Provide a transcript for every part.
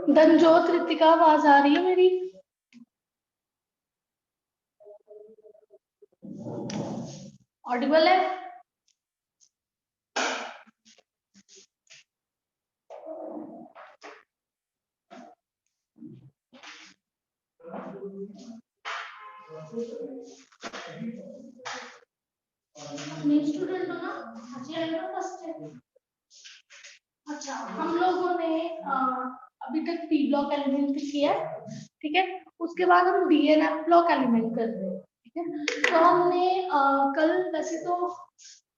धनजोत ऋतिका आवाज आ रही है मेरी? ऑडिबल है? स्टूडेंट हो ना? अच्छा, हम लोगों ने अभी तक पी ब्लॉक एलिमेंट किया, ठीक है। उसके बाद हम डीएनएफ ब्लॉक एलिमेंट कर रहे हैं, ठीक है। तो हमने कल वैसे तो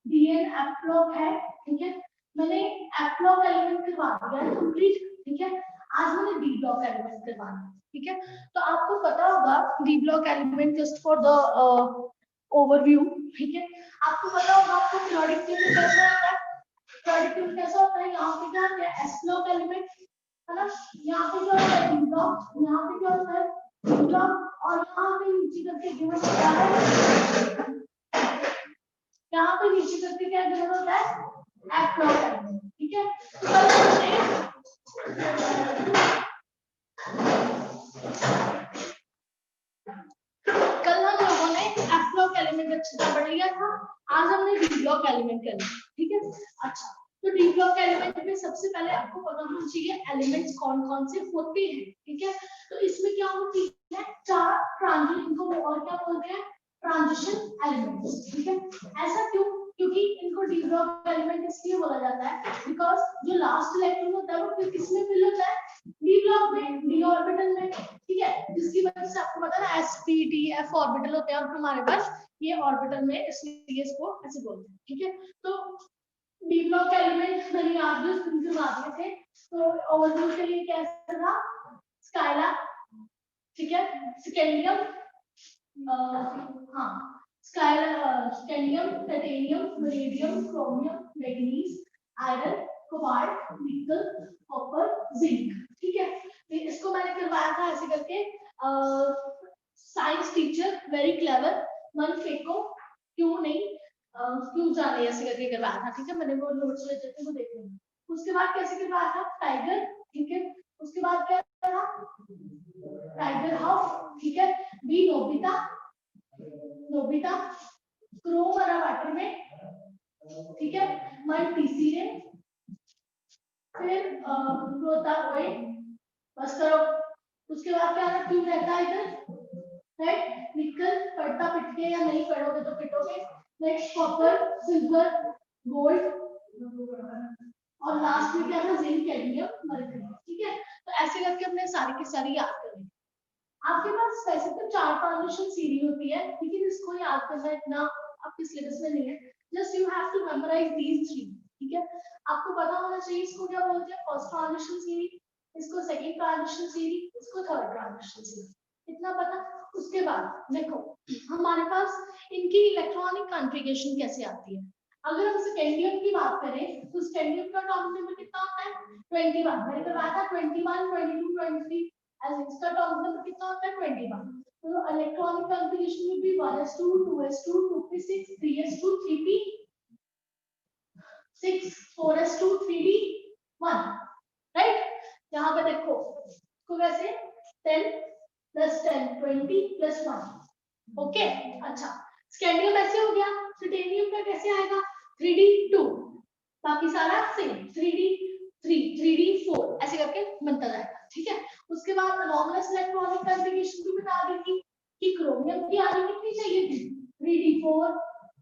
डीएनएफ ब्लॉक है, ठीक है, मैंने एफ ब्लॉक एलिमेंट करवा दिया है कंप्लीट, ठीक है। आज मैंने डी ब्लॉक एलिमेंट करवाना, ठीक है। तो आपको पता होगा D block element just for the overview, ठीक है। आपको पता होगा आपको पीरियोडिक टेबल कैसा होता है, पीरियोडिक टेबल कैसा होता है। यहाँ पे क्या होता है, एस ब्लॉक एलिमेंट है ना, यहाँ पे क्या होता है डी ब्लॉक, यहाँ पे क्या होता है डी ब्लॉक, और यहाँ पे नीचे करके गिवन होता है, यहाँ पे नीचे करके क्या गिवन होता है एफ ब्लॉक एलिमेंट, ठीक है। कल हम लोगों ने एफ ब्लॉक एलिमेंट अच्छे से पढ़ लिया था, आज हमने डी ब्लॉक एलिमेंट करना, ठीक है। अच्छा, तो डी ब्लॉक एलिमेंट में सबसे पहले आपको पता होना चाहिए एलिमेंट्स कौन कौन से होते हैं, ठीक है। तो इसमें क्या होती है, चार ट्रांजिशन को और क्या बोलते हैं, ट्रांजिशन एलिमेंट्स, ठीक है। ऐसा क्यों, क्योंकि इनको डी ब्लॉक एलिमेंट इसलिए बोला जाता है बिकॉज जो लास्ट इलेक्ट्रॉन होता है वो फिर किसमें फिल होता है, डी ब्लॉक में, डी ऑर्बिटल में, ठीक है। जिसकी वजह से आपको पता है ना S P D F orbital होते हैं हमारे पास ये ऑर्बिटल में, इसलिए इसको ऐसे बोलते हैं, ठीक है। तो डी ब्लॉक एलिमेंट मैंने आज जो करवा दिए थे, तो ओवरव्यू के लिए कैसा था, स्काइला, ठीक है, स्केंडियम, हाँ scandium, titanium, vanadium, chromium, manganese, iron, cobalt, निकल, कॉपर, जिंक, ठीक है। तो इसको मैंने करवाया था ऐसे करके, साइंस टीचर वेरी क्लेवर, मन फेंको क्यों नहीं, क्यों जाने ऐसे करके करवाया था, ठीक है। मैंने वो नोट्स ले थे वो देख लेंगे। उसके बाद कैसे करवाया था, टाइगर, ठीक है। उसके बाद क्या था, टाइगर हाफ, ठीक है। बी नोबिता, नोबिता, क्रो वाला वाटर में, ठीक है। मन टीसी ने, फिर रोता हुए, बस करो। उसके बाद क्या है, क्यों रहता है इधर, राइट, निकल, पढ़ता पिट के या नहीं पढ़ोगे तो पिटोगे, नेक्स्ट कॉपर, सिल्वर, गोल्ड, और लास्ट में क्या था, जिंक, कैडमियम, मरकरी, ठीक है। तो ऐसे करके हमने सारी की सारी याद करनी। आपके पास वैसे तो 4 ट्रांजिशन सीरीज होती है, लेकिन इसको याद करना इतना आपके सिलेबस में नहीं है, just you have to memorise these 3, ठीक है। आपको पता होना चाहिए इसको क्या बोलते हैं, फर्स्ट ट्रांजिशन सीरीज, इसको सेकंड ट्रांजिशन सीरीज, इसको थर्ड ट्रांजिशन सीरीज, इतना पता। उसके बाद देखो हमारे पास इनकी इलेक्ट्रॉनिक कॉन्फ़िगरेशन कैसे आती है। अगर हम स्केंडियम की बात करें तो स्केंडियम का एटॉमिक नंबर कितना होता है, 21, मैंने करवाया था 21, 22, 23, एज इसका एटॉमिक नंबर कितना होता है, 21। तो electronic configuration will be 1s2, 2s2, 2p6, 3s2, 3p6, 4s2, 3d1, right. यहाँ पे देखो इसको वैसे 10 + 10 20 + 1, ओके। अच्छा, स्केंडियम ऐसे हो गया, टाइटेनियम का कैसे आएगा, 3d2, बाकी सारा सेम, 3d3, 3d4 ऐसे करके बनता जाएगा, ठीक है। उसके बाद अनोमलस इलेक्ट्रॉनिक कॉन्फ़िगरेशन भी बता दी थी कि क्रोमियम की आनी कितनी चाहिए थी, 3d4,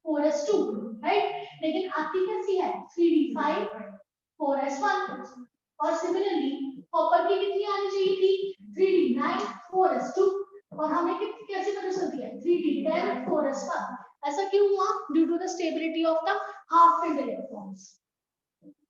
4s2, राइट। लेकिन आती कैसी है, 3d5, 4s1, और सिमिलरली कॉपर की कितनी आनी चाहिए थी, 3d9, 4s2, और हमें कैसी वजह से होती है 3d then 4s1। ऐसा क्यों हुआ? Due to the stability of the half filled electrons.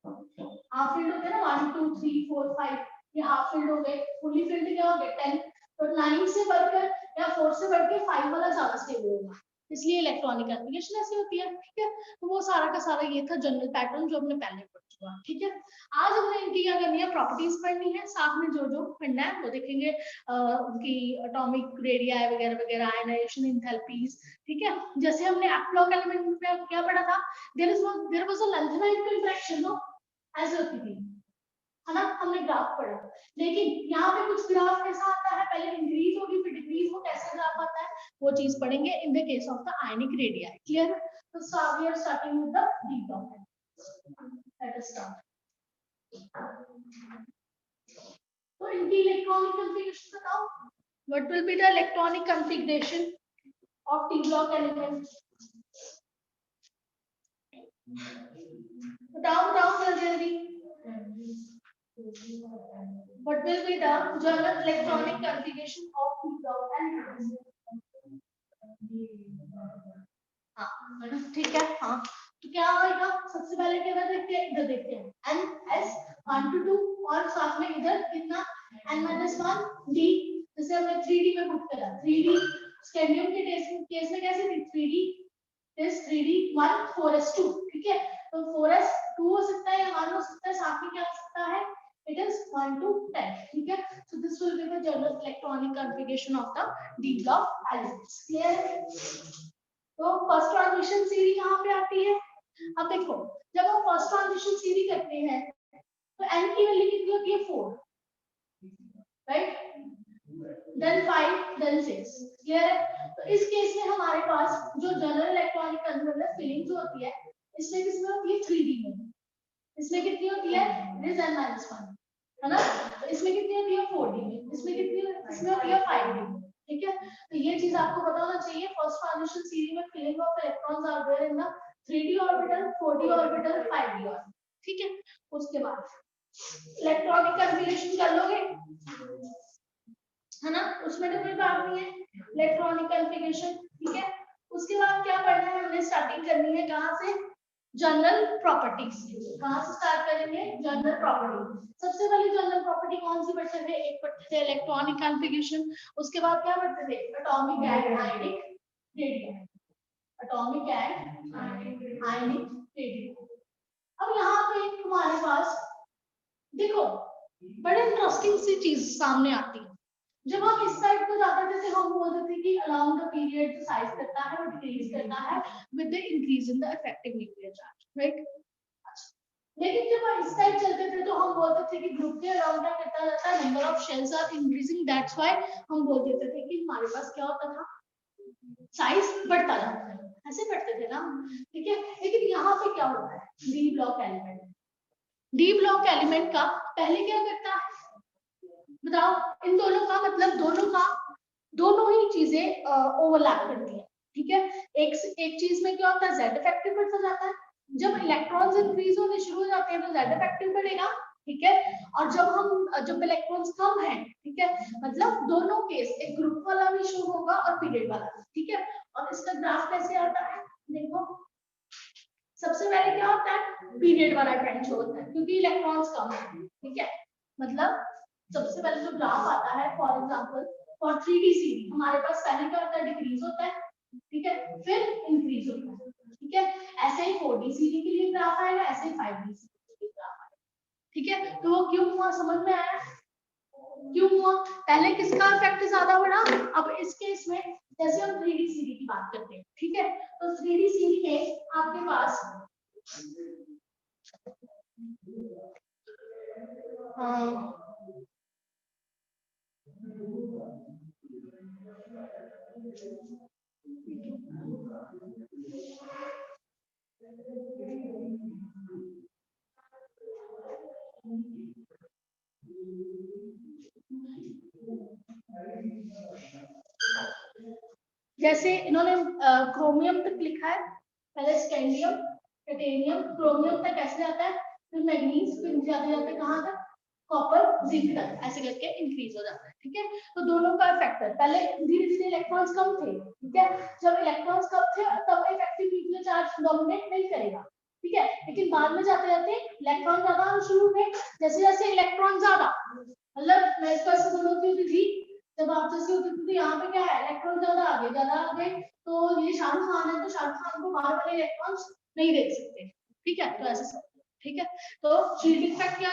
Half filled होते हैं ना 1 2 3 4 5, ये हाफ फील्ड हो गए। फुली फील्ड क्या हो गए 10। तो 9 से बढ़कर या 4 से बढ़कर 5 वाला ज्यादा स्टेबल होगा, इसलिए इलेक्ट्रॉनिक कॉन्फ़िगरेशन ऐसी होती है। ठीक है, तो वो सारा का सारा ये था जनरल पैटर्न जो हमने पहले पढ़ चुका। ठीक है, आज हमने इनकी क्या करनी है, प्रॉपर्टीज पढ़नी है, साथ में जो जो पढ़ना है वो देखेंगे, उनकी एटॉमिक रेडिया वगैरह वगैरह, आयनाइजेशन एंथैल्पीज। ठीक है, जैसे हमने एप्लॉक एलिमेंट में क्या पढ़ा था, there was a lanthanide interaction, no ऐसे होती थी, है ना, हमने ग्राफ पढ़ा। लेकिन यहाँ पे कुछ ग्राफ कैसा आता है, पहले इंक्रीज होगी फिर डिक्रीज, वो कैसे ग्राफ आता है वो चीज पढ़ेंगे in the case of the ionic radii. Clear? तो we are starting with the d block. Let us start. तो इनकी इलेक्ट्रॉनिक कॉन्फ़िगरेशन बताओ, what will be the electronic configuration of d block element? बताओ बताओ जल्दी। What will be the general electronic configuration of D block elements? हाँ ठीक है, हाँ तो क्या होगा, सबसे पहले क्या देखते हैं, इधर देखते हैं n s 1 to 2 और साथ में इधर कितना n-1 d, जैसे हमने 3d में पुट करा, 3d स्कैंडियम के केस में कैसे थी, 3d is 3d 1 4s2। ठीक है, तो 4s2 हो सकता है या 1 हो सकता है, साथ में क्या हो सकता है, it is 1 to 10। ठीक है, so this will be the general electronic configuration of the d block elements। clear है? तो फर्स्ट ट्रांजिशन सीरी कहां पे आती है? अब देखो, जब हम फर्स्ट ट्रांजिशन सीरी करते हैं तो n की वैल्यू कितनी होती है 4, राइट, देन 5 देन 6। क्लियर है? तो इस केस में हमारे पास जो जनरल इलेक्ट्रॉनिक कन्वर्टर फीलिंग जो होती है, इसमें किसमें होती है 3d में, इसमें कितनी होती है it is n-1, है ना, तो इसमें कितनी होती है 4d में, इसमें कितनी, इसमें होती है 5d में। ठीक है, तो ये चीज आपको पता होना चाहिए, फर्स्ट ट्रांजिशन सीरी में filling of electrons are there in the 3d orbital 4d orbital 5d orbital. ठीक है, उसके बाद इलेक्ट्रॉनिक कॉन्फ़िगरेशन कर लोगे, है ना, उसमें तो कोई बात नहीं है, इलेक्ट्रॉनिक कॉन्फ़िगरेशन। ठीक है, उसके बाद क्या पढ़ना है, हमने स्टार्टिंग करनी है कहां से, जनरल प्रॉपर्टीज। कहां से स्टार्ट करेंगे, जनरल प्रॉपर्टी। सबसे पहले जनरल प्रॉपर्टी कौन सी पढ़ते थे, एक पढ़ते थे इलेक्ट्रॉनिक कॉन्फ़िगरेशन, उसके बाद क्या पढ़ते थे, atomic and ionic radii, atomic and ionic radii. अब यहाँ पे हमारे पास देखो बड़े इंटरेस्टिंग सी चीज सामने आती है, जब हम इस साइड को जाते थे तो हम बोलते थे कि अलोंग द पीरियड जो साइज करता है वो डिक्रीज करता है with the increase in the effective nuclear charge, right. लेकिन जब हम इस साइड चलते थे तो हम बोलते थे कि ग्रुप के अराउंड क्या करता जाता है, number of shells are increasing, that's why हम बोल देते थे कि हमारे पास क्या होता था, साइज बढ़ता जाता है, ऐसे पढ़ते थे ना। ठीक है, लेकिन यहाँ पे क्या होता है, D block element, D block element का पहले क्या करता है बताओ, इन दोनों का मतलब दोनों ही चीजें ओवरलैप करती है। ठीक है, एक चीज में क्या होता है, जेड इफेक्टिव बढ़ता जाता है, जब इलेक्ट्रॉन्स इंक्रीज होने शुरू हो जाते हैं तो जेड इफेक्टिव बढ़ेगा। ठीक है, और जब इलेक्ट्रॉन्स कम है, ठीक है, मतलब दोनों केस, एक ग्रुप वाला भी शो होगा और पीरियड वाला भी। ठीक है, और इसका ग्राफ कैसे आता है, देखो सबसे पहले क्या होता है, पीरियड वाला ट्रेंड शो होता है क्योंकि इलेक्ट्रॉन्स कम है। ठीक है, मतलब सबसे पहले जो ग्राफ आता है, for example for 3d series हमारे पास पहले क्या होता है, डिक्रीज होता है, ठीक है, फिर इंक्रीज होता है। ठीक है, ऐसे ही 4d सीरीज के लिए ग्राफ आएगा, ऐसे ही 5d सीरीज के लिए ग्राफ आएगा। ठीक है, तो वो क्यों हुआ, समझ में आया क्यों हुआ, पहले किसका इफेक्ट ज्यादा बढ़ा। अब इस केस में जैसे हम 3d सीरीज की बात करते हैं, ठीक है, तो 3d सीरीज में आपके पास जैसे इन्होंने क्रोमियम तक लिखा है, पहले स्कैंडियम टाइटेनियम क्रोमियम तक कैसे आता है, फिर मैग्नीज, फिर जाते जाते कहां तक कॉपर जिंक तक ऐसे करके इंक्रीज हो जाता है। ठीक है, तो दोनों का इफेक्ट है। पहले धीरे धीरे इलेक्ट्रॉन्स कम थे, ठीक है, जब इलेक्ट्रॉन्स कम थे तब इफेक्टिव न्यूक्लियर चार्ज डोमिनेट नहीं करेगा, ठीक है, लेकिन बाद में जाते जाते इलेक्ट्रॉन ज्यादा आना शुरू हुए। जैसे जैसे इलेक्ट्रॉन ज्यादा, मतलब मैं इसको ऐसे होती थी, जब आप जैसे होती थी यहाँ पे क्या है, इलेक्ट्रॉन ज्यादा आ गए, तो ये शाहरुख खान है, तो शाहरुख खान को बाहर वाले इलेक्ट्रॉन्स नहीं देख सकते, ठीक है, तो ऐसे, ठीक है, तो शील्डिंग इफेक्ट क्या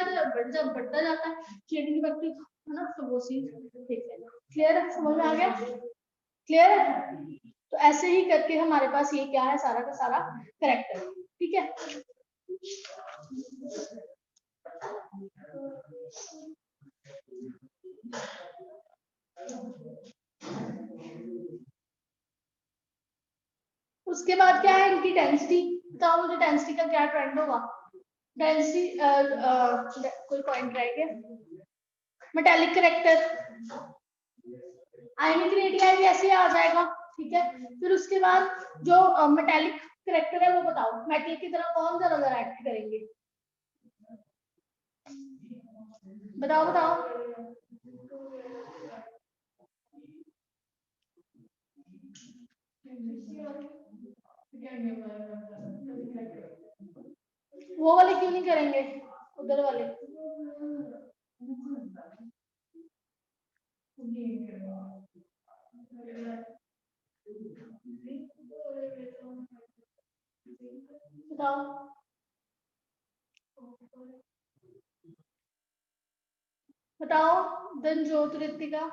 बढ़ता जाता है, शील्डिंग इफेक्ट है ना, तो वो चीज देख लेना। क्लियर है, समझ में आ गया, क्लियर है। तो ऐसे ही करके हमारे पास ये क्या है, सारा का सारा कैरेक्टर, ठीक है। उसके बाद क्या है, इनकी डेंसिटी, बताओ मुझे डेंसिटी का क्या ट्रेंड होगा। डेंसिटी कोई पॉइंट रह गया, मेटालिक कैरेक्टर, आयनिक रेडियाई भी ऐसे आ जाएगा, ठीक है। फिर उसके बाद जो मेटालिक कैरेक्टर है वो बताओ, मेटल की तरह कौन ज्यादा रिएक्ट करेंगे, बताओ बताओ। वो वाले क्यों नहीं करेंगे, उधर वाले। बताओ बताओ, दिन ज्योत ऋतिका।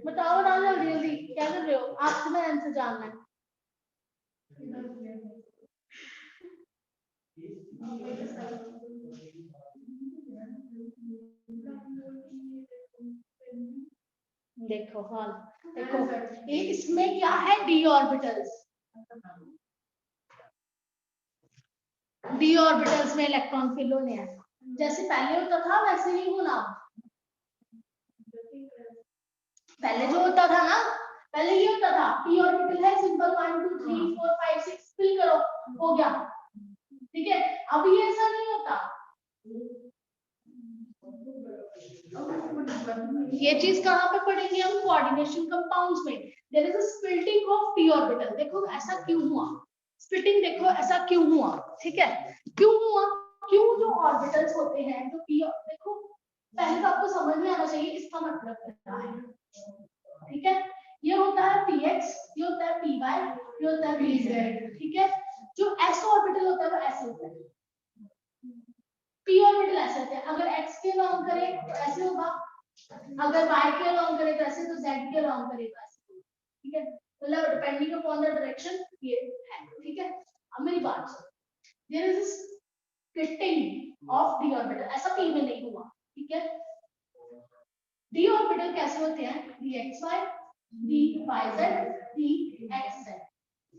बताओ बताओ जल्दी जल्दी, क्या कर रहे हो, आपसे मैं आंसर जानना है। देखो हाल, देखो ये इसमें क्या है, डी ऑर्बिटल्स, डी ऑर्बिटल्स में इलेक्ट्रॉन फिल होने हैं, जैसे पहले होता था वैसे ही होना। पहले जो होता था ना, पहले ये होता था p ऑर्बिटल है, सिंबल 1 2 3 4 5 6 फिल करो, हो गया, ठीक है। अब ये ऐसा नहीं होता, ये चीज कहां पे पढ़ेंगे हम, कोऑर्डिनेशन कंपाउंड्स में। There is a splitting of p orbital, देखो ऐसा क्यों हुआ, स्प्लिटिंग देखो ऐसा क्यों हुआ, ठीक है, क्यों हुआ, क्यों जो ऑर्बिटल्स होते हैं जो p, देखो पहले तो आपको समझ में आना चाहिए इसका मतलब क्या है, ठीक है। ये होता है px, ये होता है py, ये होता है pz, ठीक है। जो s ऑर्बिटल होता है वो ऐसे होता है, p ऑर्बिटल ऐसे होता है, अगर x के लॉन्ग करे तो ऐसे होगा, अगर y के लॉन्ग करे तो ऐसे, तो z के लॉन्ग करे तो ऐसे, ठीक है, मतलब डिपेंडिंग अपॉन द डायरेक्शन ये है, ठीक है। अब मेरी बात सुनो, there is splitting of d orbital, ऐसा p में नहीं हुआ, ठीक है। d ऑर्बिटल कैसे होते हैं, dxy dyz dxz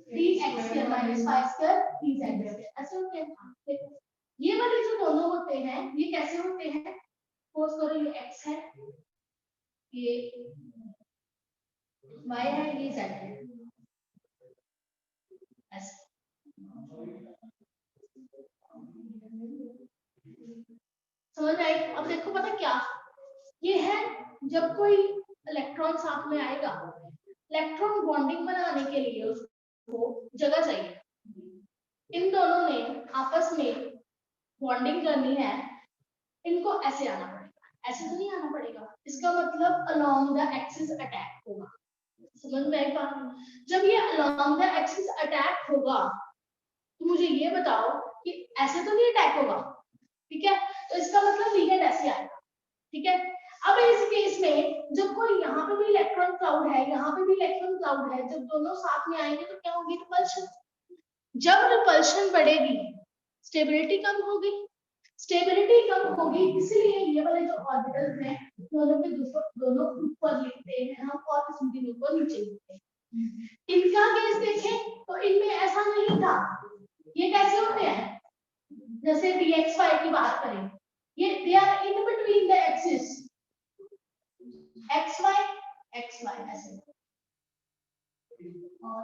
dx2 -y2 dz, ऐसे होते हैं। देखो ये वाले जो दोनों होते हैं ये कैसे होते हैं, सपोज करो ये x है, ये y है, ये z है, ऐसे। समझ आई। अब देखो पता क्या ये है, जब कोई इलेक्ट्रॉन साथ में आएगा, इलेक्ट्रॉन बॉन्डिंग बनाने के लिए उसको जगह चाहिए, इन दोनों ने आपस में बॉन्डिंग करनी है, इनको ऐसे आना पड़ेगा, ऐसे तो नहीं आना पड़ेगा, इसका मतलब अलोंग द एक्सिस अटैक होगा, समझ में आई बात। जब ये अलोंग द एक्सिस अटैक होगा तो मुझे ये बताओ कि ऐसे तो नहीं अटैक होगा, ठीक है, तो इसका मतलब लिगेंड ऐसे आएगा, ठीक है। अब इस केस में जब कोई यहाँ पे भी इलेक्ट्रॉन क्लाउड है, यहाँ पे भी इलेक्ट्रॉन क्लाउड है, जब दोनों साथ में आएंगे तो क्या होगी, रिपल्शन। जब रिपल्शन बढ़ेगी स्टेबिलिटी कम होगी, स्टेबिलिटी कम होगी, इसलिए ये वाले जो ऑर्बिटल्स हैं दोनों के दोनों ऊपर लिखते हैं हम और इस बिंदु को नीचे लिखते हैं। इनका केस देखें तो इनमें ऐसा नहीं था, ये कैसे होते हैं, जैसे dxy की बात करें, ये they are in between the axis xy ऐसे, और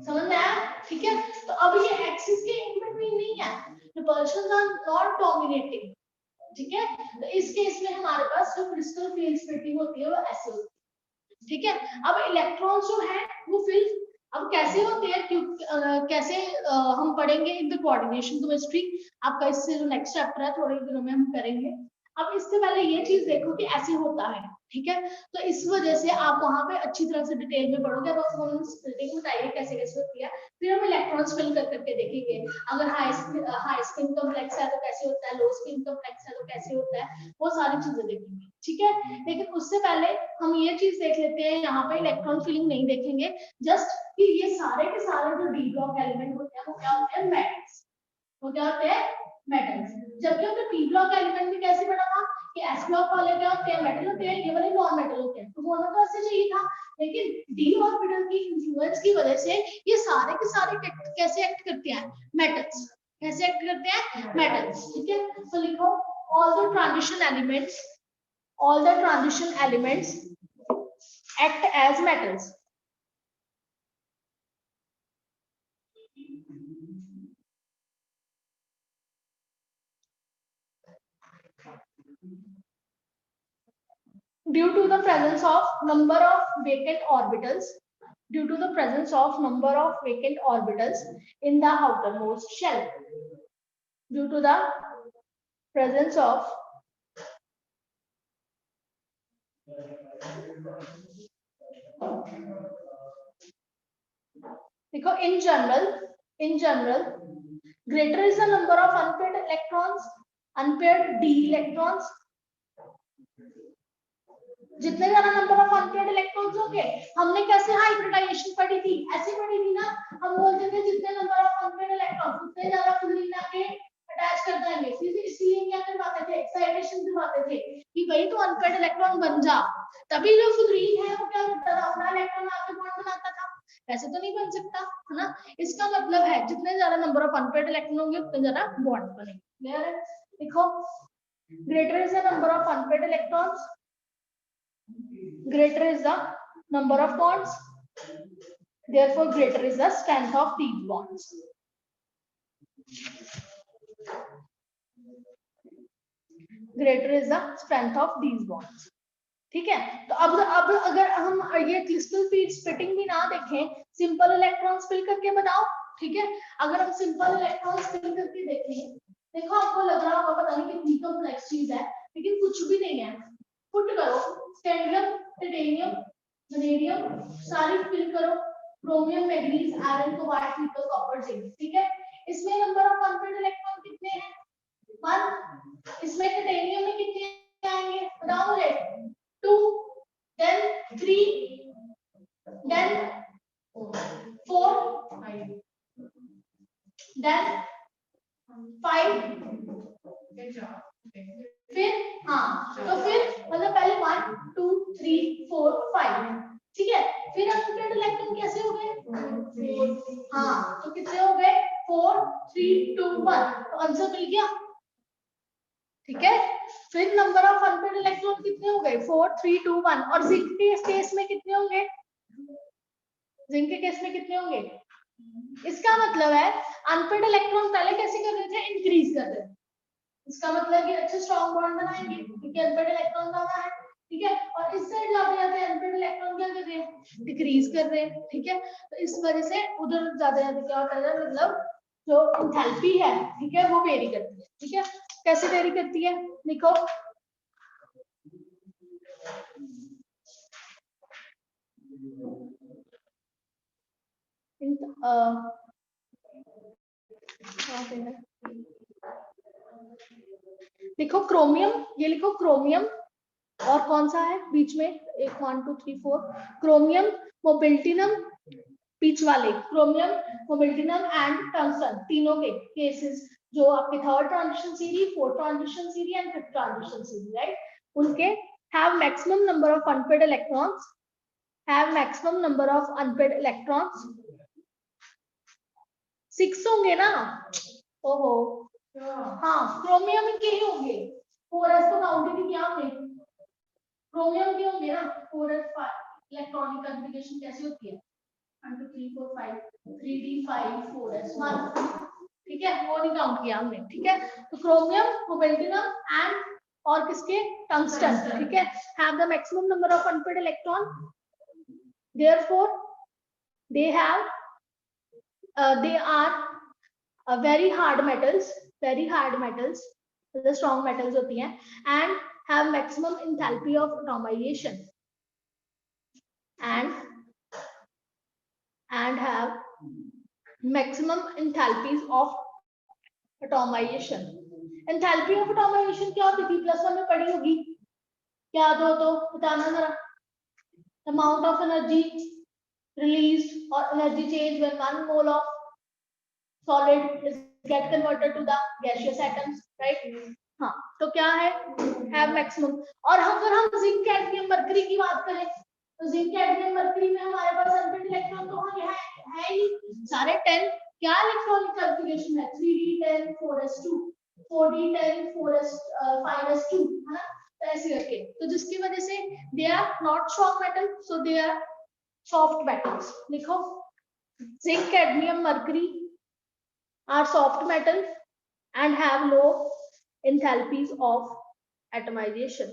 समझ में आया? ठीक है, तो अब ये एक्सिस के इन बिटवीन नहीं है, रिपल्शंस आर नॉट डोमिनेटिंग, ठीक है। तो इस केस में हमारे पास जो क्रिस्टल फील्ड स्प्लिटिंग होती है वो ऐसे होती है, ठीक है। अब इलेक्ट्रॉन्स जो है वो फिर अब कैसे होते हैं, कैसे हम पढ़ेंगे इन द कोऑर्डिनेशन केमिस्ट्री, आपका इससे जो नेक्स्ट चैप्टर है थोड़े दिनों में हम करेंगे। अब इससे पहले ये चीज देखो कि ऐसे होता है, ठीक है। तो इस वजह से आप वहां पे अच्छी तरह से डिटेल में पढ़ोगे, अब स्प्लिटिंग बताइए कैसे कैसे होती है, फिर हम इलेक्ट्रॉन्स फिल कर करके देखेंगे। अगर हाई स्पिन कॉम्प्लेक्स है तो कैसे होता है, लो स्पिन कॉम्प्लेक्स है तो कैसे होता है, वो सारी चीजें देखेंगे, ठीक है। लेकिन उससे पहले हम ये चीज देख लेते हैं, यहाँ पे इलेक्ट्रॉन फिलिंग नहीं देखेंगे, जस्ट कि ये सारे के सारे जो डी ब्लॉक एलिमेंट होते हैं वो क्या होते हैं, मेटल्स। वो क्या होते हैं, मेटल्स। जबकि हमने पी ब्लॉक एलिमेंट में कैसे पढ़ा था कि एस ब्लॉक वाले क्या होते हैं, मेटल होते हैं, ये वाले नॉन मेटल होते हैं, तो होना तो ऐसे चाहिए था। लेकिन डी ऑर्बिटल की इन्फ्लुएंस की वजह से ये सारे के सारे कैसे एक्ट करते हैं, मेटल्स। कैसे एक्ट करते हैं, मेटल्स, ठीक है। तो लिखो all the transition elements act as metals. Due to the presence of number of vacant orbitals, in the outermost shell, due to the presence of देखो in general greater is the number of unpaired d electrons, जितने ज्यादा number of unpaired electrons होंगे, हमने कैसे hybridisation पढ़ी थी, ऐसे पढ़ी थी ना, हम बोलते थे जितने नंबर ऑफ अनपेयर्ड इलेक्ट्रॉन्स उतने ज्यादा फ्लोरीन आके अटैच कर देंगे, इसलिए क्या करवाते थे, एक्साइटेशन दिलवाते थे कि भाई तो अनपेयर्ड इलेक्ट्रॉन बन जा, तभी जो फ्लोरीन है वो क्या करता था, अपना इलेक्ट्रॉन आके बॉन्ड बनाता था, ऐसे तो नहीं बन सकता, है ना। इसका मतलब है जितने ज्यादा नंबर ऑफ अनपेयर्ड इलेक्ट्रॉन होंगे उतने ज्यादा बॉन्ड बनेंगे। क्लियर है? देखो greater is the number of unpaired electrons, greater is the number of bonds, therefore greater is the strength of these bonds. Greater is the strength of these bonds. ठीक है, तो अब अगर हम ये क्रिस्टल फील्ड स्प्लिटिंग भी ना देखें, सिंपल इलेक्ट्रॉन्स फिल करके बताओ, ठीक है। अगर हम सिंपल इलेक्ट्रॉन्स फिल करके देखें, देखो आपको लग रहा होगा पता नहीं कितनी कॉम्प्लेक्स चीज है, लेकिन कुछ भी नहीं है। पुट करो स्कैंडियम, टिटेनियम, वैनेडियम, सारी फिल करो, क्रोमियम, मैग्नीज, आयरन, कोबाल्ट, निकल, कॉपर, जिंक, ठीक है। इसमें नंबर ऑफ अनपेयर्ड इलेक्ट्रॉन कितने हैं, 1। इसमें टिटेनियम में कितने आएंगे बताओ मुझे, 2, then 3, then 4, then 5, फिर तो फिर मतलब पहले 1 2 3 4 5, ठीक है। फिर अनपेयर्ड इलेक्ट्रॉन कैसे हो गए, तो कितने हो गए, 4 3 2 1, तो आंसर मिल गया, ठीक है। फिर नंबर ऑफ अनपेयर्ड इलेक्ट्रॉन कितने हो गए, 4 3 2 1, और जिंक के केस में कितने होंगे, जिंक के केस में कितने होंगे। इसका मतलब है अनपेयर्ड इलेक्ट्रॉन पहले कैसे कर रहे थे, इंक्रीज कर रहे थे, इसका मतलब कि अच्छे स्ट्रॉन्ग बॉन्ड बनाएंगे क्योंकि अनपेयर्ड इलेक्ट्रॉन ज्यादा है, ठीक है। और इस साइड जाते जाते अनपेयर्ड इलेक्ट्रॉन क्या कर रहे हैं, डिक्रीज कर रहे हैं, ठीक है। तो इस वजह से उधर जाते जाते क्या होता है, मतलब जो एंथैल्पी है, ठीक है, वो वेरी करती है, ठीक है। कैसे वेरी करती है, लिखो लिखो क्रोमियम, ये लिखो क्रोमियम, और कौन सा है बीच में, 1 1 2 3 4, क्रोमियम, मोबिलिटीनम, बीच वाले क्रोमियम, मोबिलिटीनम एंड टंगस्टन, तीनों के केसेस जो आपके third transition series, fourth transition series and fifth transition series, right, उनके have maximum number of unpaired electrons have maximum number of unpaired electrons. 6 होंगे ना? ओहो हाँ, क्रोमियम के ही होंगे। 4s तो काउंट ही नहीं किया हमने। क्रोमियम के होंगे ना 4s। इलेक्ट्रॉनिक कॉन्फ़िगरेशन कैसी होती है? 1 2 3 4 5 3d 5 4s 1, ठीक है, वो नहीं काउंट किया हमने, ठीक है। तो क्रोमियम, मोलिब्डेनम एंड और किसके? टंगस्टन, ठीक है। Have the maximum number of unpaired electron, therefore they have they are very hard metals, the strong metals होती हैं, and have maximum enthalpy of atomization and have maximum enthalpies of atomization. enthalpy of atomization क्या होती थी? Plus 1 में पढ़ी होगी, क्या दो तो बताना जरा। amount of energy released or energy change when 1 mole of solid is get converted to the gaseous atoms, right? हाँ, तो क्या है? have maximum। और अगर हम जिंक, कैडमियम, मरकरी की बात करें तो जिंक, कैडमियम, मरकरी में हमारे पास अनपेड इलेक्ट्रॉन तो है ही सारे 10। क्या इलेक्ट्रॉनिक कॉन्फ़िगरेशन है? 3d10 4s2 4d10 4s 5s2, है ना? तो ऐसे करके, तो जिसकी वजह से they are not strong metal, so they are soft metals। लिखो, zinc, cadmium, mercury are soft metals and have low enthalpies of atomization.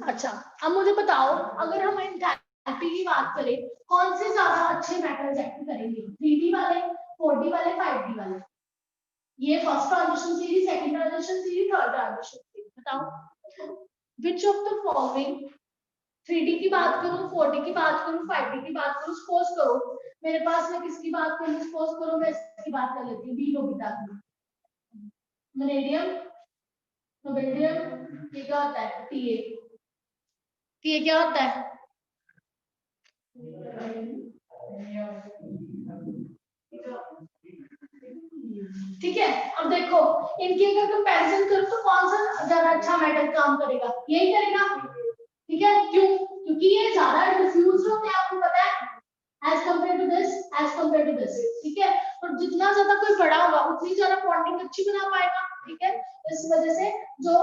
अच्छा, अब मुझे बताओ, अगर हम एंथैल्पी की बात करें, कौन से ज्यादा अच्छे मेटल्स एक्ट करेंगे? 3d वाले, 4d वाले, 5d वाले? ये first transition series, second transition series, third transition series, बताओ which of the following, 3d की बात करूं, 4d की बात करूं, 5d की बात करूं, सपोज करो मेरे पास, मैं किसकी बात करूं? सपोज करो मैं इसकी बात कर लेती हूं, b ऑर्बिटल की। वैनेडियम, मोलिब्डेनम, ये क्या होता है? TA क्या होता है? ठीक है। अब देखो, इनकी अगर कंपैरिजन करूं तो कौन सा ज्यादा अच्छा मेटल काम करेगा? यही करेगा, ठीक है। क्यों? क्योंकि ये ज्यादा डिफ्यूज होते हैं, आपको पता है, एज कंपेयर टू दिस, ठीक है। और जितना ज्यादा कोई बड़ा होगा उतनी ज्यादा बॉन्डिंग अच्छी बना पाएगा, ठीक है। इस वजह से जो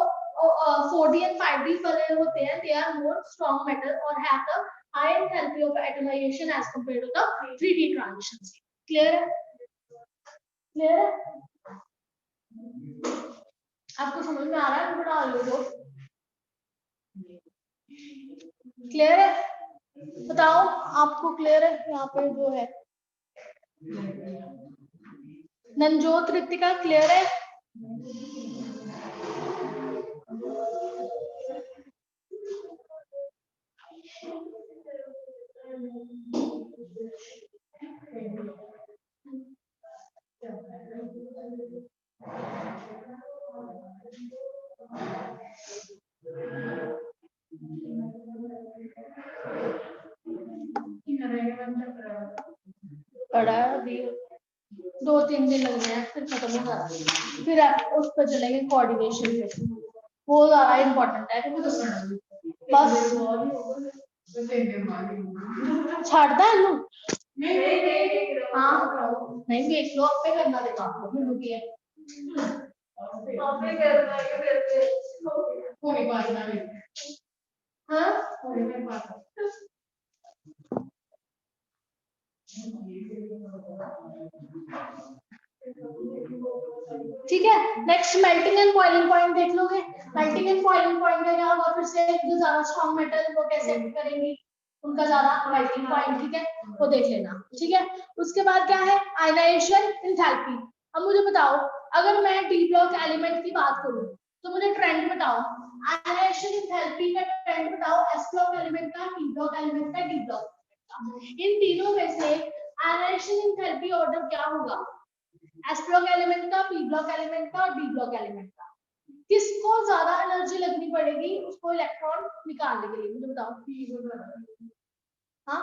4d and 5d वाले होते हैं, they are more strong metal और have the high enthalpy of atomization as compared to the 3d transitions। Clear है? क्लियर है? आपको समझ में आ रहा है? बना लो तो क्लियर है? बताओ, आपको क्लियर है? यहाँ पे जो है नंजोत, ऋतिका, क्लियर है? पढ़ा अभी 2-3 दिन लग गए, फिर खत्म हो जाता है। फिर आप उस पर चलेंगे कोऑर्डिनेशन पे, वो ज्यादा इम्पोर्टेंट है। बस छाड़ता है नु? हाँ नहीं, देख लो आप पे करना देगा आपको, फिर रुकी है आप पे करना है, फिर कोई बात नहीं। हाँ कोई बात ठीक है। Next melting and boiling point देख लोगे। मेल्टिंग एंड बॉइलिंग पॉइंट का क्या होगा? फिर से जो ज्यादा स्ट्रॉन्ग मेटल वो कैसे एक्ट करेंगी, उनका ज्यादा मेल्टिंग पॉइंट, ठीक है, वो देख लेना, ठीक है। उसके बाद क्या है? Ionization enthalpy. अब मुझे बताओ, अगर मैं डी ब्लॉक एलिमेंट की बात करूं तो मुझे ट्रेंड बताओ, आयनाइजेशन एंथैल्पी का ट्रेंड बताओ, एस ब्लॉक एलिमेंट का, पी ब्लॉक एलिमेंट का, डी ब्लॉक। इन तीनों में से आयनाइजेशन एंथैल्पी ऑर्डर क्या होगा? एस ब्लॉक एलिमेंट का, पी ब्लॉक एलिमेंट का और डी ब्लॉक एलिमेंट का। किसको ज्यादा एनर्जी लगनी पड़ेगी उसको इलेक्ट्रॉन निकालने के लिए? मुझे बताओ। हाँ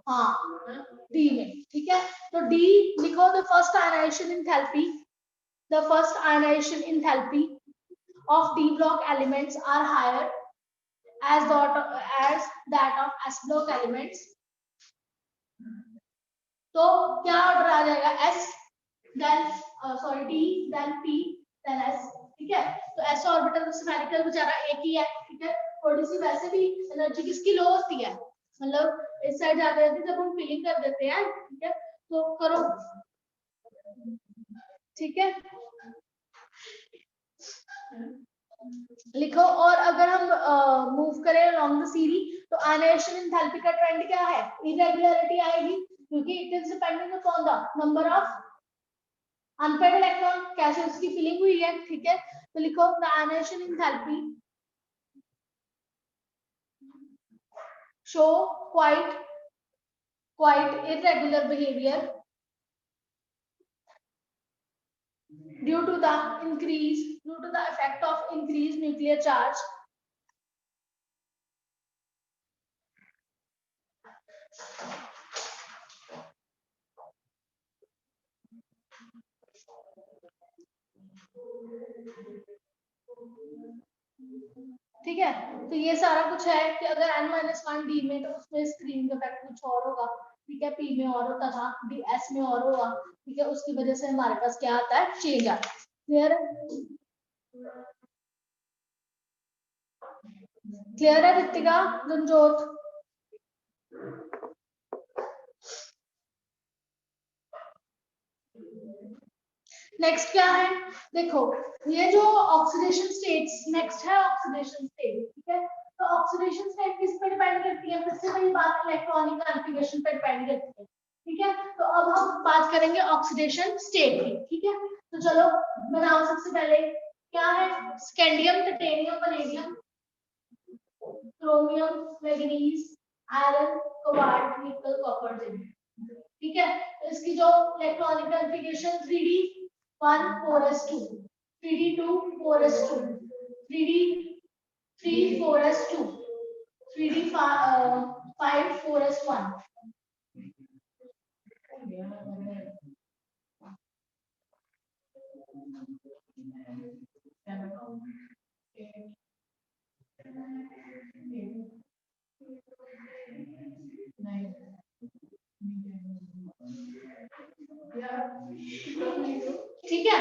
हाँ डी में, ठीक है। तो डी लिखो, the first ionization enthalpy, the first ionization enthalpy of D block elements are higher as that of S block elements. तो क्या ऑर्डर आ जाएगा, S then D then P then S, ठीक है। तो S ऑर्बिटल स्फेरिकल बेचारा एक ही है, ठीक है। थोड़ी सी वैसे भी एनर्जी किसकी लो होती है, मतलब इस साइड जाते रहती है जब हम फिलिंग कर देते हैं, ठीक है। तो करो, ठीक है, लिखो। और अगर हम मूव करें अलोंग द सीरीज तो आयनाइजेशन एंथैल्पी का ट्रेंड क्या है, इरेगुलरिटी आएगी, क्योंकि it is depending upon the number of unpaired electron, कैसे उसकी फिलिंग हुई है, ठीक है। तो लिखो the ionization enthalpy show quite irregular behavior due to the effect of increased nuclear charge ठीक है। तो ये सारा कुछ है कि अगर n-1 डी में तो उसमें स्क्रीन का इफेक्ट कुछ और होगा, ठीक है। पी में और होता था, डी एस में और होगा, ठीक है। उसकी वजह से हमारे पास क्या आता है, चेंज आता है। क्लियर है, क्लियर है रितिका, गुंजोत? नेक्स्ट क्या है, देखो ये जो ऑक्सीडेशन स्टेट्स, नेक्स्ट है ऑक्सीडेशन स्टेट, ठीक है। तो ऑक्सीडेशन स्टेट किस पे डिपेंड करती है, फिर से वही बात, इलेक्ट्रॉनिक कॉन्फ़िगरेशन पे डिपेंड करती है, ठीक है। तो अब हम बात करेंगे ऑक्सीडेशन स्टेट की, ठीक है। तो चलो बनाओ, सबसे पहले क्या है, scandium, titanium, vanadium, chromium, manganese, iron, cobalt, निकल, कॉपर, जिंक, ठीक है। तो इसकी जो electronic configuration 3D 1 4s2, 3D2 4s2, 3D 3 4s2, 3D 5 4s1, ठीक है।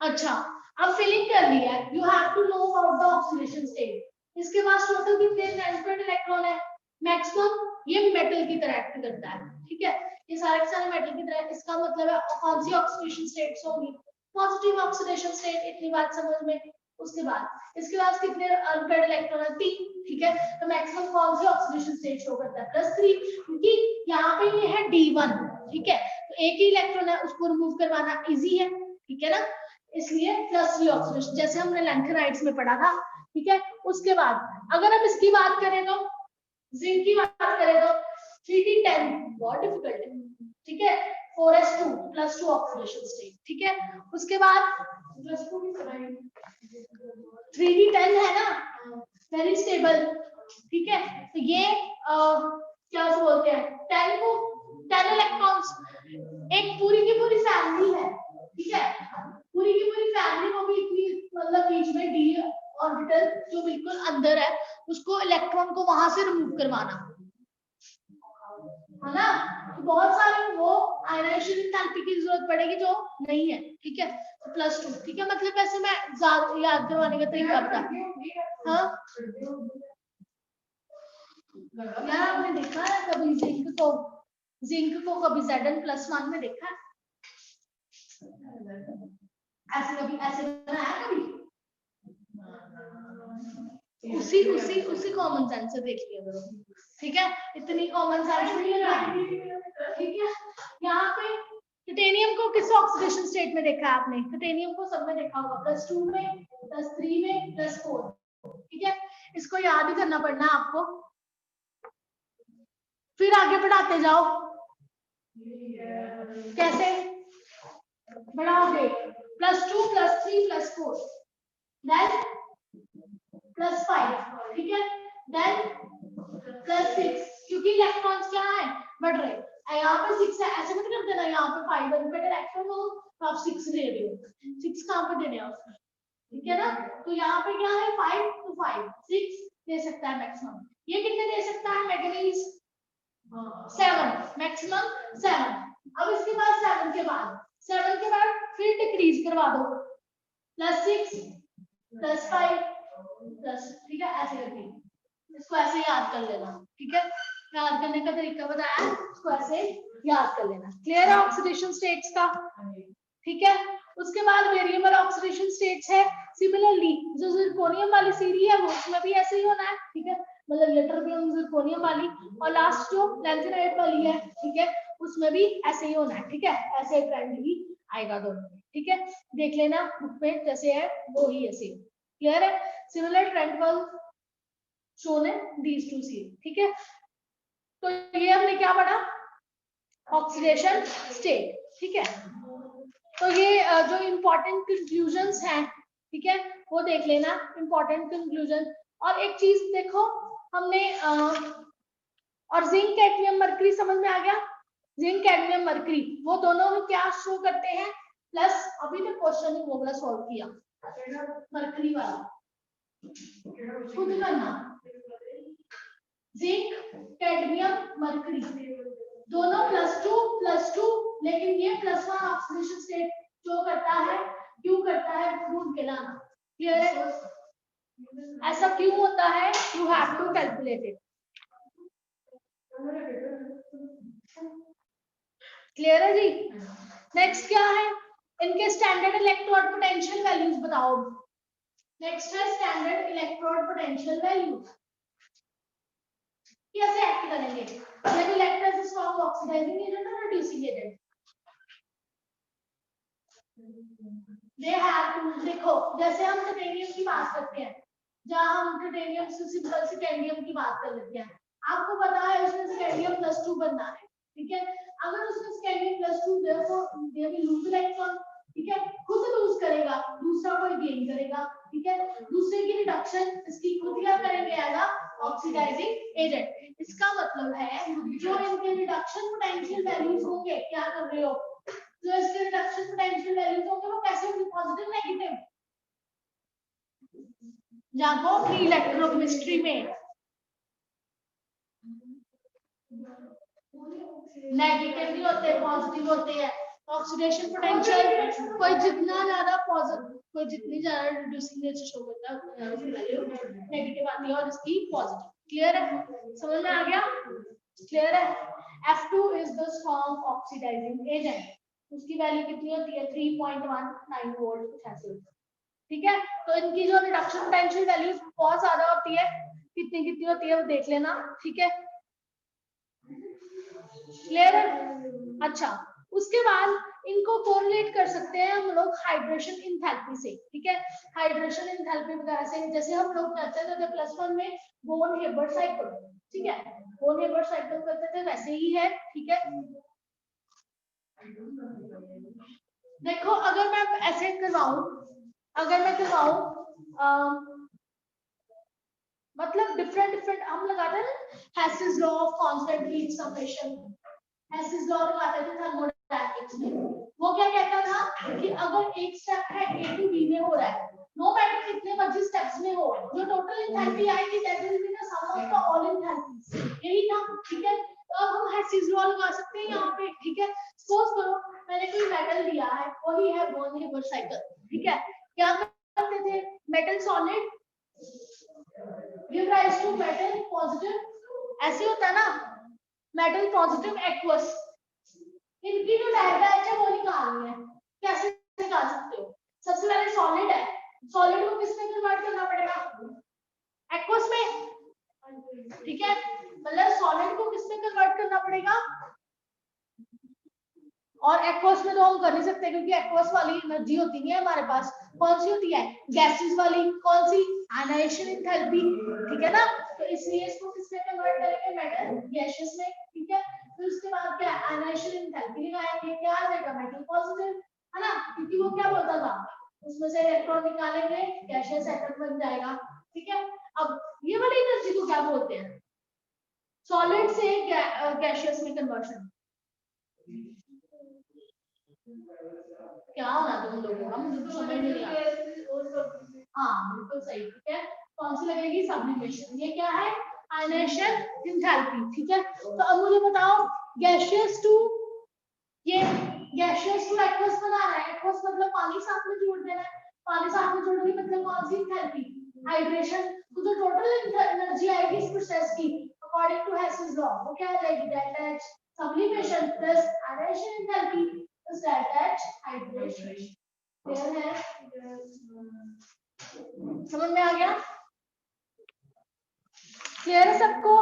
अच्छा, अब फिलिंग कर लिया है, you have to know about the oxidation state. इसके पास टोटल कितने ट्रांसपेरेंट इलेक्ट्रॉन है, मैक्सिमम। ये मेटल की तरह एक्ट करता है, ठीक है। ये सारे के सारे मेटल की तरह, इसका मतलब है कौन सी ऑक्सीडेशन स्टेट्स होंगी, पॉजिटिव ऑक्सीडेशन स्टेट, इतनी बात समझ में। उसके बाद इसके पास कितने अनपेयर्ड इलेक्ट्रॉन है, 3, ठीक है। तो मैक्सिमम कौन सी ऑक्सीडेशन स्टेट शो करता है, +3, क्योंकि यहाँ पे ये है D1, ठीक है। तो एक ही इलेक्ट्रॉन है, उसको रिमूव करवाना इजी है, ठीक है ना, इसलिए +3 ऑक्सीडेशन, जैसे हमने लैंथेनाइड्स में पढ़ा था, ठीक है। उसके बाद अगर हम इसकी बात करें तो, जिंक की बात करें तो 3D10 बहुत डिफिकल्ट है, ठीक है। 4s2 +2 ऑक्सीडेशन स्टेट, ठीक है। उसके बाद 3D10 है ना, वेरी स्टेबल, ठीक है। तो ये क्या बोलते हैं, 10 इलेक्ट्रॉन्स, एक पूरी की पूरी फैमिली है, ठीक है। पूरी की पूरी फैमिली को भी इतनी, मतलब बीच में डी ऑर्बिटल जो बिल्कुल अंदर है, उसको इलेक्ट्रॉन को वहां से रिमूव करवाना है ना। तो बहुत सारे वो आयनाइजेशन एंथैल्पी की जरूरत पड़ेगी जो नहीं है, ठीक है। तो +2, ठीक है। मतलब वैसे मैं याद करवाने का तरीका बता, हाँ यार, आपने देखा है कभी जिंक को कभी Zn+1 में देखा है, ऐसे कभी ऐसे बनाया कभी, उसी उसी उसी कॉमन सेंस से देख लिया करो, ठीक है। इतनी कॉमन सेंस नहीं है, ठीक है। यहाँ पे टाइटेनियम को किस ऑक्सीडेशन स्टेट में देखा है आपने, टाइटेनियम को सब में देखा होगा, +2 में, +3 में, +4, ठीक है। इसको याद ही करना पड़ना है आपको, फिर आगे बढ़ाते जाओ। कैसे बढ़ाओगे, +2 +3 +4, देन +5, ठीक है, देन +6, क्योंकि इलेक्ट्रॉन्स क्या है, बढ़ रहे हैं। यहाँ पे 6 है, ऐसे मत कर देना, यहाँ पे 5 है, बेटा इलेक्ट्रॉन हो तो आप 6 ले रहे हो, 6 कहाँ पे देने हैं उसमें, ठीक है ना। तो यहाँ पे क्या है 5, तो 5 6 दे सकता है मैक्सिमम। ये कितने दे सकता है मैग्नीज, 7, मैक्सिमम 7। अब इसके बाद 7 के बाद फिर डिक्रीज करवा दो, +6 +5 प्लस, ठीक है, ऐसे करके इसको ऐसे याद कर लेना, ठीक है। याद करने का तरीका बताया, इसको ऐसे याद कर लेना। क्लियर है ऑक्सीडेशन स्टेट्स का, ठीक है। उसके बाद वेरिएबल ऑक्सीडेशन स्टेट्स है। सिमिलरली जो जिरकोनियम वाली सीढ़ी है वो उसमें भी ऐसे ही होना है, ठीक है, मतलब ये टर्बियम जिरकोनियम वाली, और लास्ट जो लैंथेनाइट वाली है, ठीक है, उसमें भी ऐसे ही होना है, ठीक है, ऐसे ट्रेंड ही आएगा दोनों में, ठीक है। देख लेना बुक में जैसे है वो ही ऐसे। क्लियर है, सिमिलर ट्रेंड वाल shown in these two series, ठीक है। तो ये हमने क्या पढ़ा, ऑक्सीडेशन स्टेट, ठीक है। तो ये जो इंपॉर्टेंट कंक्लूजन्स हैं, ठीक है, वो देख लेना, इंपॉर्टेंट कंक्लूजन। और एक चीज देखो, हमने और जिंक कैडमियम मरकरी समझ में आ गया, जिंक कैडमियम मरकरी वो दोनों में क्या शो करते हैं, प्लस अभी तक क्वेश्चन वो वाला सॉल्व किया, मरकरी वाला खुद करना, जिंक कैडमियम मरकरी दोनों +2, लेकिन ये +1 ऑक्सीडेशन स्टेट जो करता है, क्यों करता है, ढूंढ के लाना। क्लियर है, ऐसा क्यों होता है, you have to calculate it. Clear है जी। नेक्स्ट क्या है, इनके स्टैंडर्ड इलेक्ट्रोड पोटेंशियल वैल्यूज बताओ। नेक्स्ट है स्टैंडर्ड इलेक्ट्रोड पोटेंशियल वैल्यूज, कैसे एक्ट करेंगे, जब electron is strong oxidising agent और reducing agent, they have to, देखो जैसे हम टिटेनियम की बात करते हैं, जहां हम टिटेनियम से सिंपल सिकेंडियम की बात कर लेते हैं, आपको पता है उसमें सिकेंडियम +2 बनना है, ठीक है। अगर उसमें सिकेंडियम +2 therefore they will lose electron, ठीक है, खुद लूज करेगा, दूसरा कोई गेन करेगा, ठीक है। दूसरे की रिडक्शन इसकी खुद क्या करेंगे, एज अ ऑक्सीडाइजिंग एजेंट। इसका मतलब है जो इनके रिडक्शन पोटेंशियल वैल्यूज होंगे, क्या कर रहे हो, जो इसके रिडक्शन पोटेंशियल वैल्यूज होंगे वो कैसे होंगे, पॉजिटिव नेगेटिव, जाको अपनी इलेक्ट्रोकेमिस्ट्री में नेगेटिव नहीं होते, पॉजिटिव होते हैं। ऑक्सीडेशन पोटेंशियल कोई जितना ज्यादा पॉजिटिव, कोई जितनी ज्यादा रिड्यूसिंग नेचर शो करता है उसकी वैल्यू नेगेटिव आती है और इसकी पॉजिटिव। क्लियर है, समझ में आ गया, क्लियर है। F2 is the strong oxidizing agent, उसकी वैल्यू कितनी होती है, 3.19 वोल्ट कुछ ऐसे होती है, ठीक है। तो इनकी जो रिडक्शन पोटेंशियल वैल्यू बहुत ज्यादा होती है, कितनी कितनी होती है वो देख लेना, ठीक है। क्लियर है, अच्छा। उसके बाद इनको कोरिलेट कर सकते हैं हम लोग हाइड्रेशन इंथैल्पी से, ठीक है, हाइड्रेशन इंथैल्पी वगैरह से, जैसे हम लोग करते थे +1 में बोन हेबर्ट साइकिल, ठीक है, बोन हेबर्ट साइकिल करते थे वैसे ही है, ठीक है। देखो अगर मैं ऐसे करवाऊं, अगर मैं करवाऊं मतलब डिफरेंट हम लगाते हैं ना Hess's law of constant heat summation, Hess's law लगाते थे थर्मोडायनामिक्स में, वो क्या कहता था कि अगर एक स्टेप है A टू B में हो रहा है, नो मैटर कितने मर्जी स्टेप्स में हो, जो टोटल एंथैल्पी आएगी that will be the sum of the all enthalpies, यही था, ठीक है। तो अब हम हेसिस लॉ लगा सकते हैं यहाँ पे, ठीक है। सपोज करो मैंने कोई मेटल दिया है, वही है बोन हेबर साइकिल, ठीक है। क्या करते थे, metal solid give rise to metal positive, ऐसे होता है ना, मेटल पॉजिटिव एक्वस, इनकी जो डायरेक्ट है वो निकालनी है, कैसे निकाल सकते हो, सबसे पहले सॉलिड है, सॉलिड को किसमें कन्वर्ट करना पड़ेगा, एक्वस में, ठीक है। मतलब सॉलिड को किसमें कन्वर्ट करना पड़ेगा, और एक्वस में तो हम कर नहीं सकते क्योंकि एक्वस वाली एनर्जी होती नहीं है हमारे पास, कौन सी होती है, गैसेस वाली, कौन सी, आयनाइजेशन एंथैल्पी, ठीक है ना। तो इसलिए इसको किसमें कन्वर्ट करेंगे, मेटल गैसेस में, ठीक है। फिर उसके बाद क्या, आयनाइजेशन एंथैल्पी लगाएंगे, क्या आ जाएगा, मेटल पॉजिटिव, है ना, क्योंकि वो क्या बोलता था, उसमें से इलेक्ट्रॉन निकालेंगे गैसियस एटम बन जाएगा, ठीक है। अब ये वाली एनर्जी को क्या बोलते हैं? सॉलिड से गैसियस में कन्वर्शन। क्या होना तुम लोगों का, मुझे तो समझ नहीं आ रहा। हाँ बिल्कुल सही, ठीक है। कौन सी लगेगी? सब्लिमेशन। ये क्या है? आयनेशन एंथैल्पी, ठीक है। तो अब मुझे बताओ गैसियस टू, ये गैसियस टू एक्वस बनाना है। एक्वस मतलब पानी साथ में जोड़ देना है। पानी साथ में जोड़ने की मतलब कौन सी? Enthalpy, hydration. तो जो टोटल एनर्जी आएगी इस प्रोसेस की अकॉर्डिंग टू हेसिस लॉ वो क्या आ जाएगी? Delta H sublimation plus ionisation enthalpy plus delta H hydration. Clear है? समझ में आ गया? क्लियर है सबको?